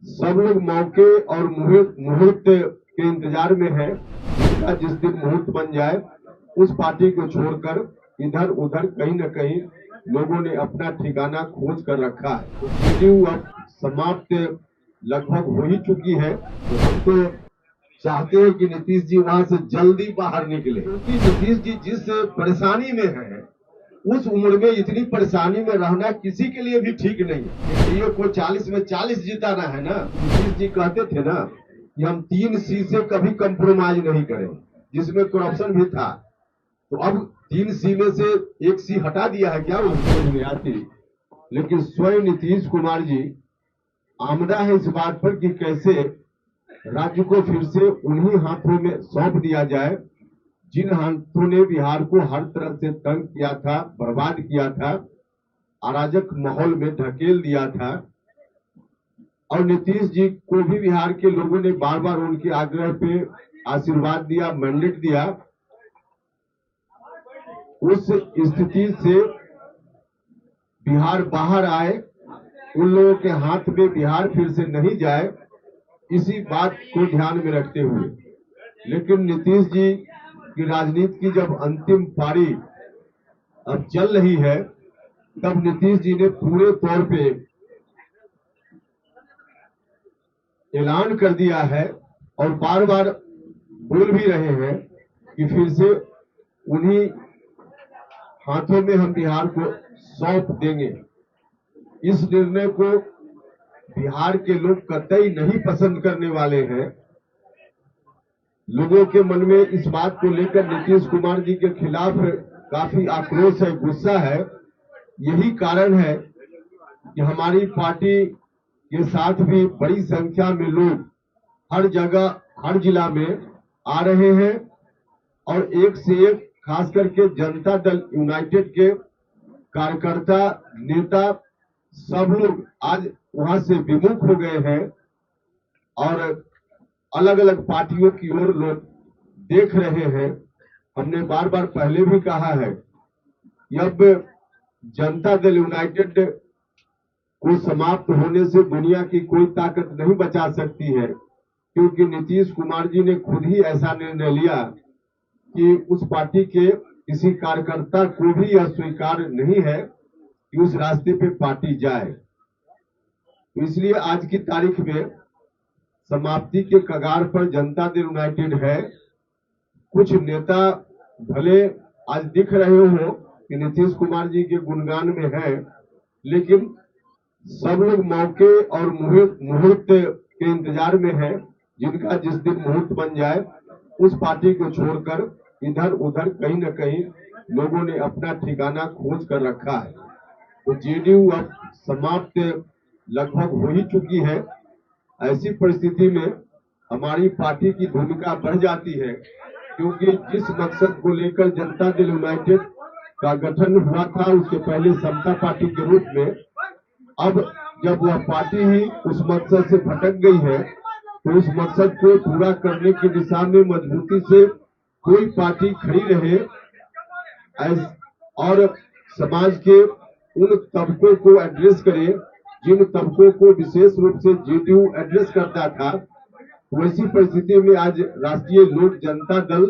सब लोग मौके और मुहूर्त के इंतजार में है। जिस दिन मुहूर्त बन जाए उस पार्टी को छोड़कर इधर उधर कहीं न कहीं लोगों ने अपना ठिकाना खोज कर रखा है। तो जेडीयू अब समाप्त लगभग हो ही चुकी है। तो हम तो चाहते हैं कि नीतीश जी वहां से जल्दी बाहर निकले, क्योंकि नीतीश जी जिस परेशानी में है उस उम्र में इतनी परेशानी में रहना किसी के लिए भी ठीक नहीं है। एनडीए को 40 में 40 जिताना है ना। नीतीश जी कहते थे ना कि हम 3 सीट से कभी कंप्रोमाइज नहीं करें, जिसमें करप्शन भी था। तो अब 3 सी में से 1 सी हटा दिया है क्या, समझ में आती। लेकिन स्वयं नीतीश कुमार जी आमदा है इस बात पर कि कैसे राज्य को फिर से उन्हीं हाथों में सौंप दिया जाए जिन हाथों ने बिहार को हर तरह से तंग किया था, बर्बाद किया था, अराजक माहौल में ढकेल दिया था। और नीतीश जी को भी बिहार के लोगों ने बार बार उनके आग्रह पे आशीर्वाद दिया, मैंडेट दिया। उस स्थिति से बिहार बाहर आए, उन लोगों के हाथ में बिहार फिर से नहीं जाए, इसी बात को ध्यान में रखते हुए। लेकिन नीतीश जी की राजनीति की जब अंतिम पारी अब चल रही है, तब नीतीश जी ने पूरे तौर पे ऐलान कर दिया है और बार बार बोल भी रहे हैं कि फिर से उन्हीं हाथों में हम बिहार को सौंप देंगे। इस निर्णय को बिहार के लोग कतई नहीं पसंद करने वाले हैं। लोगों के मन में इस बात को लेकर नीतीश कुमार जी के खिलाफ काफी आक्रोश है, गुस्सा है। यही कारण है कि हमारी पार्टी के साथ भी बड़ी संख्या में लोग हर जगह, हर जिला में आ रहे हैं और एक से एक, खास करके जनता दल यूनाइटेड के कार्यकर्ता, नेता सब लोग आज वहां से विमुख हो गए हैं और अलग अलग पार्टियों की ओर लोग देख रहे हैं। हमने बार बार पहले भी कहा है कि अब जनता दल यूनाइटेड को समाप्त होने से दुनिया की कोई ताकत नहीं बचा सकती है, क्योंकि नीतीश कुमार जी ने खुद ही ऐसा निर्णय लिया कि उस पार्टी के किसी कार्यकर्ता को भी यह स्वीकार नहीं है कि उस रास्ते पे पार्टी जाए। तो इसलिए आज की तारीख में समाप्ति के कगार पर जनता दल यूनाइटेड है। कुछ नेता भले आज दिख रहे हो कि नीतीश कुमार जी के गुणगान में है, लेकिन सब लोग मौके और मुहूर्त के इंतजार में है। जिनका जिस दिन मुहूर्त बन जाए उस पार्टी को छोड़कर इधर उधर कहीं न कहीं लोगों ने अपना ठिकाना खोज कर रखा है। तो जेडीयू अब समाप्त लगभग हो ही चुकी है। ऐसी परिस्थिति में हमारी पार्टी की भूमिका बढ़ जाती है, क्योंकि जिस मकसद को लेकर जनता दल यूनाइटेड का गठन हुआ था, उसके पहले समता पार्टी के रूप में, अब जब वह पार्टी ही उस मकसद से भटक गई है, तो उस मकसद को पूरा करने की दिशा में मजबूती से कोई पार्टी खड़ी रहे और समाज के उन तबकों को एड्रेस करे जिन तबकों को विशेष रूप से जेडीयू एड्रेस करता था। वैसी परिस्थिति में आज राष्ट्रीय लोक जनता दल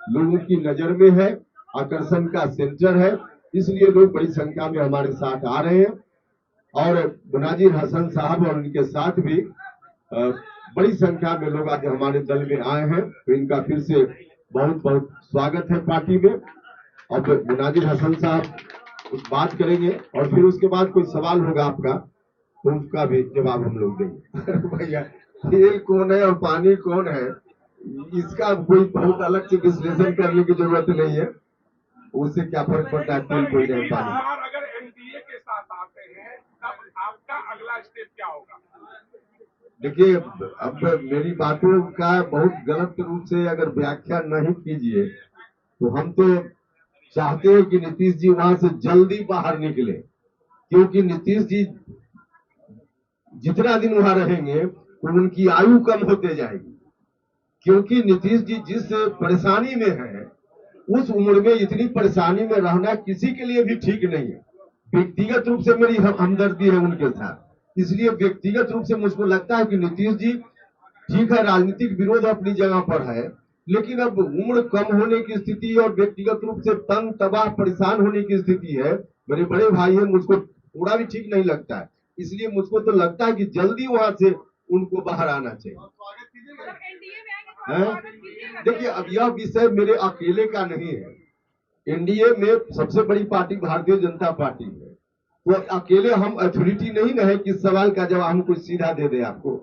लोगों की नजर में है, आकर्षण का सेंटर है। इसलिए लोग बड़ी संख्या में हमारे साथ आ रहे हैं और मुनाजिर हसन साहब और उनके साथ भी बड़ी संख्या में लोग आज हमारे दल में आए हैं। तो इनका फिर से बहुत बहुत स्वागत है पार्टी में। अब मुनाजिर हसन साहब कुछ बात करेंगे और फिर उसके बाद कोई सवाल होगा आपका, तो उसका भी जवाब हम लोग देंगे। भैया, तेल कौन है और पानी कौन है, इसका कोई बहुत अलग से विश्लेषण करने की जरूरत नहीं है। उससे क्या फर्क पड़ता है, तेल कोई नहीं, पानी। अगर एनडीए के साथ आते हैं तब आपका अगला स्टेप क्या होगा? देखिए, अब मेरी बातों का बहुत गलत रूप से अगर व्याख्या नहीं कीजिए, तो हम तो चाहते हैं कि नीतीश जी वहां से जल्दी बाहर निकले, क्योंकि नीतीश जी जितना दिन वहां रहेंगे तो उनकी आयु कम होते जाएगी। क्योंकि नीतीश जी जिस परेशानी में है उस उम्र में इतनी परेशानी में रहना किसी के लिए भी ठीक नहीं है। व्यक्तिगत रूप से मेरी हमदर्दी है उनके साथ, इसलिए व्यक्तिगत रूप से मुझको लगता है कि नीतीश जी ठीक है, राजनीतिक विरोध अपनी जगह पर है, लेकिन अब उम्र कम होने की स्थिति और व्यक्तिगत रूप से तंग तबाह परेशान होने की स्थिति है। मेरे बड़े भाई हैं, मुझको थोड़ा भी ठीक नहीं लगता है। इसलिए मुझको तो लगता है कि जल्दी वहां से उनको बाहर आना चाहिए। देखिए, अब यह विषय मेरे अकेले का नहीं है। एनडीए में सबसे बड़ी पार्टी भारतीय जनता पार्टी है, तो अकेले हम अथॉरिटी नहीं ना है कि इस सवाल का जवाब हम कुछ सीधा दे दे आपको।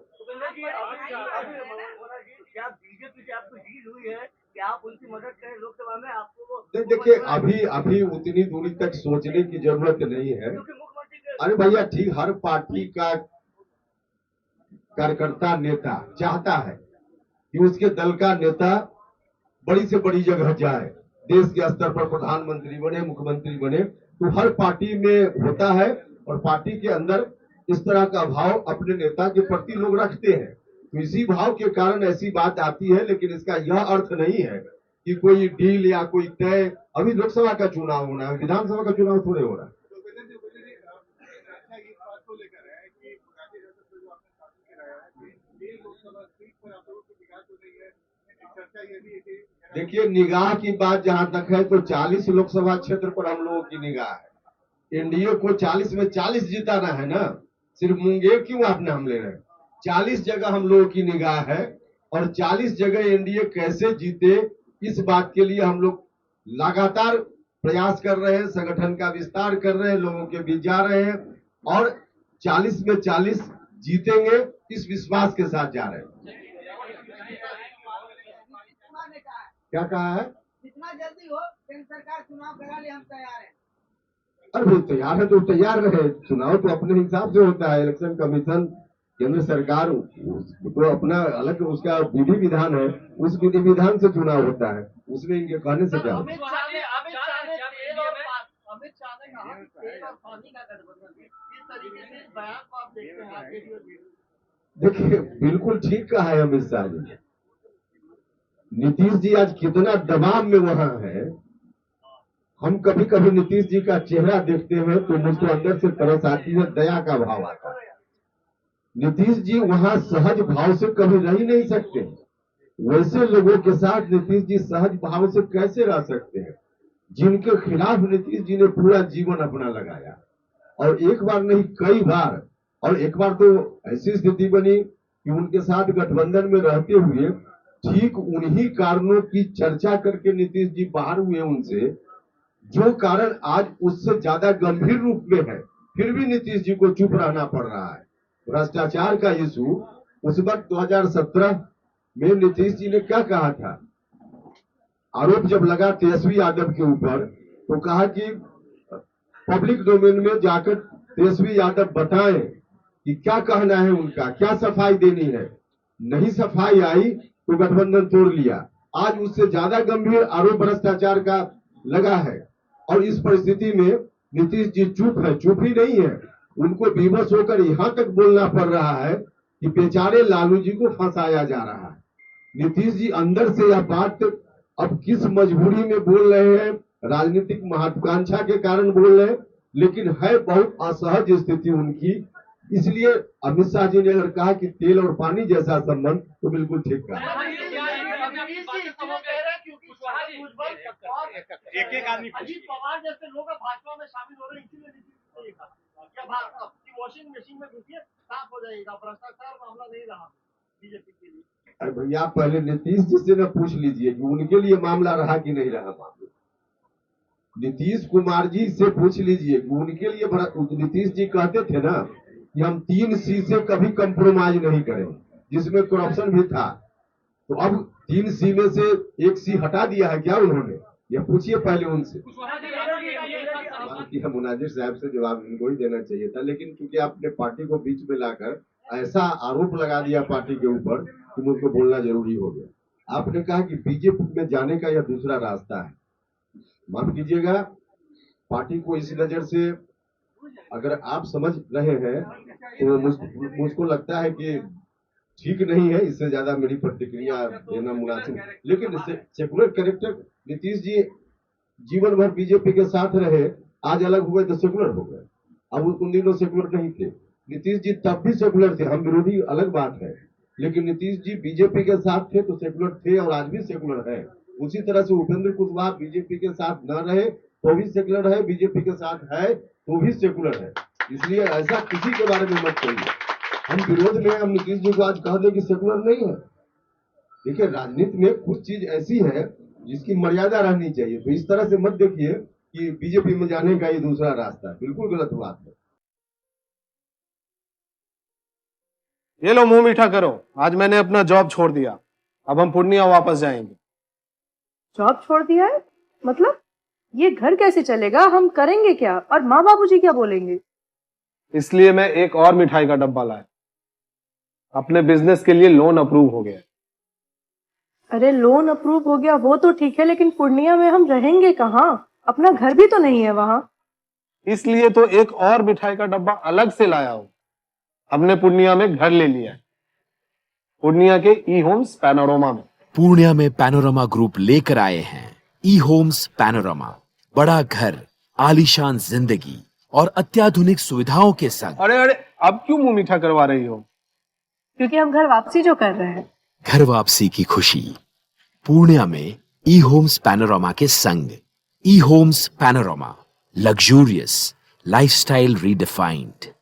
क्या बीजेपी से आपको डील हुई है कि आप उनकी मदद करें लोकसभा में? आपको देखिए, अभी उतनी दूरी तक सोचने की जरूरत नहीं है। अरे भैया, ठीक, हर पार्टी का कार्यकर्ता नेता चाहता है कि उसके दल का नेता बड़ी से बड़ी जगह जाए, देश के स्तर पर प्रधानमंत्री बने, मुख्यमंत्री बने, तो हर पार्टी में होता है और पार्टी के अंदर इस तरह का भाव अपने नेता के प्रति लोग रखते हैं। तो इसी भाव के कारण ऐसी बात आती है, लेकिन इसका यह अर्थ नहीं है कि कोई डील या कोई तय। अभी लोकसभा का चुनाव होना है, विधानसभा का चुनाव थोड़े हो रहा है। देखिए, निगाह की बात जहां तक है तो 40 लोकसभा क्षेत्र पर हम लोगों की निगाह है। एनडीए को 40 में 40 जिताना है ना, सिर्फ मुंगेर क्यों आप नाम ले रहे हैं? 40 जगह हम लोगों की निगाह है और 40 जगह एनडीए कैसे जीते, इस बात के लिए हम लोग लगातार प्रयास कर रहे हैं, संगठन का विस्तार कर रहे हैं, लोगों के बीच जा रहे हैं और 40 में 40 जीतेंगे, इस विश्वास के साथ जा रहे हैं। क्या कहा है? जितना जल्दी हो केंद्र सरकार चुनाव करा ले, हम तैयार हैं। अरे तैयार है तो तैयार रहे, चुनाव तो अपने हिसाब से होता है। इलेक्शन कमीशन, केंद्र सरकार तो अपना अलग उसका विधि विधान है, उस विधि विधान से चुनाव होता है, उसमें इनके कहने से क्या होता है? अमित शाह ने कहा तेल और पानी का गठबंधन, इस तरीके से बयान को आप देखते हैं? देखिए, बिल्कुल ठीक कहा है अमित शाह जी। नीतीश जी आज कितना दबाव में वहां है। हम कभी कभी नीतीश जी का चेहरा देखते हैं तो मुझको अंदर से तरस आती है, दया का भाव आता है। नीतीश जी वहां सहज भाव से कभी रह ही नहीं सकते। वैसे लोगों के साथ नीतीश जी सहज भाव से कैसे रह सकते हैं, जिनके खिलाफ नीतीश जी ने पूरा जीवन अपना लगाया, और एक बार नहीं कई बार। और एक बार तो ऐसी स्थिति बनी कि उनके साथ गठबंधन में रहते हुए ठीक उन्हीं कारणों की चर्चा करके नीतीश जी बाहर हुए उनसे, जो कारण आज उससे ज्यादा गंभीर रूप में है, फिर भी नीतीश जी को चुप रहना पड़ रहा है। भ्रष्टाचार का इशू उस वक्त 2017 में नीतीश जी ने क्या कहा था? आरोप जब लगा तेजस्वी यादव के ऊपर तो कहा कि पब्लिक डोमेन में जाकर तेजस्वी यादव बताएं कि क्या कहना है उनका, क्या सफाई देनी है। नहीं सफाई आई तो गठबंधन तोड़ लिया। आज उससे ज्यादा गंभीर आरोप भ्रष्टाचार का लगा है और इस परिस्थिति में नीतीश जी चुप है। चुप ही नहीं है, उनको विवश होकर यहाँ तक बोलना पड़ रहा है कि बेचारे लालू जी को फंसाया जा रहा है। नीतीश जी अंदर से यह बात अब किस मजबूरी में बोल रहे हैं, राजनीतिक महत्वाकांक्षा के कारण बोल रहे हैं, लेकिन है बहुत असहज स्थिति उनकी। इसलिए अमित शाह जी ने अगर कहा कि तेल और पानी जैसा संबंध, तो बिल्कुल ठीक कहा। एक आदमी अजीत पवार जैसे लोग भाजपा में शामिल हो रहे हैं, इसीलिए क्या वॉशिंग मशीन में घुसिए, साफ हो जाएगा, भ्रष्टाचार मामला नहीं रहा बीजेपी के लिए। अरे भैया, पहले नीतीश जी से न पूछ लीजिए कि उनके लिए मामला रहा कि नहीं रहा मामला। नीतीश कुमार जी से पूछ लीजिए कि उनके लिए। नीतीश जी कहते थे ना कि हम 3C से कभी कंप्रोमाइज नहीं करें, जिसमें करप्शन भी था। तो अब 3C में से 1C हटा दिया है क्या उन्होंने? यह पूछिए पहले उनसे। मुनाजिर साहब से जवाब इनको ही देना चाहिए था, लेकिन क्योंकि आपने पार्टी को बीच में लाकर ऐसा आरोप लगा दिया पार्टी के ऊपर कि मुझको बोलना जरूरी हो गया। आपने कहा कि बीजेपी में जाने का यह दूसरा रास्ता है। माफ कीजिएगा, पार्टी को इस नजर से अगर आप समझ रहे हैं तो मुझको लगता है कि ठीक नहीं है। इससे ज्यादा मेरी प्रतिक्रिया देना मुनासिब, लेकिन सेकुलर कैरेक्टर नीतीश जी जीवन भर बीजेपी के साथ रहे, आज अलग हुए तो सेकुलर हो गए। अब उन दिनों सेकुलर नहीं थे, नीतीश जी तब भी सेकुलर थे, हम विरोधी अलग बात है, लेकिन नीतीश जी बीजेपी के साथ थे तो सेकुलर थे और आज भी सेकुलर है। उसी तरह से उपेंद्र कुशवाहा बीजेपी के साथ न रहे तो भी सेकुलर है, बीजेपी के साथ है तो भी सेकुलर है। इसलिए ऐसा किसी के बारे में मत कहिए। हम विरोध में हम नीतीश जी को आज कह दें कि सेकुलर नहीं है। देखिए राजनीति में कुछ चीज ऐसी है जिसकी मर्यादा रहनी चाहिए, तो इस तरह से मत देखिए कि बीजेपी में जाने का ये दूसरा रास्ता है, बिल्कुल गलत बात है। ये लो मुंह मीठा करो, आज मैंने अपना जॉब छोड़ दिया, अब हम पूर्णिया वापस जाएंगे। जॉब छोड़ दिया है? मतलब ये घर कैसे चलेगा, हम करेंगे क्या और माँ बाबूजी क्या बोलेंगे? इसलिए मैं एक और मिठाई का डब्बा लाया, अपने बिजनेस के लिए लोन अप्रूव हो गया। अरे लोन अप्रूव हो गया वो तो ठीक है, लेकिन पूर्णिया में हम रहेंगे कहाँ? अपना घर भी तो नहीं है वहां। इसलिए तो एक और मिठाई का डब्बा अलग से लाया हूं। हमने पूर्णिया में घर ले लिया है, पूर्णिया के ई होम्स पैनोरमा में। पूर्णिया में पैनोरमा ग्रुप लेकर आए हैं ई होम्स पैनोरमा, बड़ा घर, आलीशान जिंदगी और अत्याधुनिक सुविधाओं के संग। अरे अरे अब क्यों मुंह मीठा करवा रही हो? क्योंकि हम घर वापसी जो कर रहे हैं। घर वापसी की खुशी पूर्णिया में ई होम्स पैनोरमा के संग। ई homes panorama, luxurious lifestyle redefined.